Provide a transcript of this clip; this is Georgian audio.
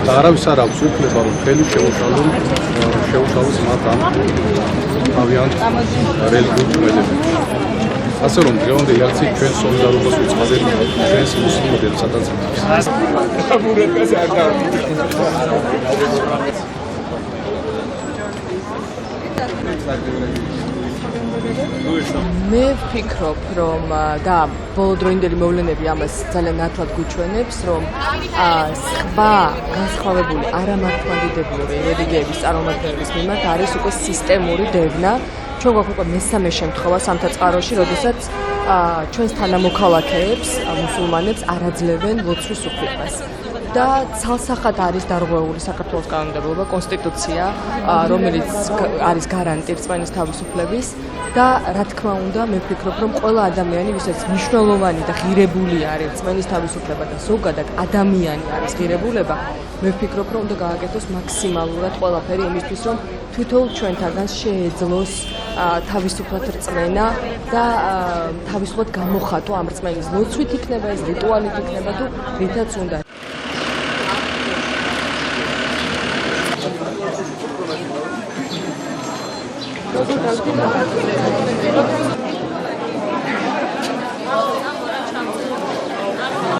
და არავის არ აქვს უფლება რომ ხელი შეუშალოს მათ ამ თავიანთ რელიგიურ წვრთნელებში. ასე რომ დღევანდელი აქცია ჩვენ სოლიდარობას უწყობთ ჩვენს მუსლიმებთან სადაც მე ვფიქრობ, რომ და ბოლოდროინდელი მოვლენები ამას ძალიან ნათლად გვიჩვენებს, რომ სხვა განსხვავებული არამართლმადიდებლური რელიგიების წარმომადგენლების მიმართ არის უკვე სისტემური დევნა. ჩვენ გვაქვს უკვე მესამე შემთხვევა სამთაწყაროში, როდესაც ჩვენს თანამოქალაქეებს, მუსულმანებს არ აძლევენ ლოცვის უფლებას. და ცალსახად არის დარღვეული საქართველოს კანონმდებლობა, კონსტიტუცია, რომელიც არის გარანტი რწმენის თავისუფლების და რა თქმა უნდა, მე ვფიქრობ, რომ ყველა ადამიანი, ვისაც მნიშვნელოვანი და ღირებული არის რწმენის თავისუფლება და ზოგადად ადამიანი არის ღირებულება, მე ვფიქრობ, რომ უნდა გააკეთოს მაქსიმალურად ყველაფერი იმისთვის, რომ თვითონ ჩვენთაგან შეეძლოს თავისუფლად რწმენა და თავისუფლად გამოხატო ამ რწმენის ლოცვით იქნება ეს რიტუალით იქნება თუ რითაც უნდა. Gracias.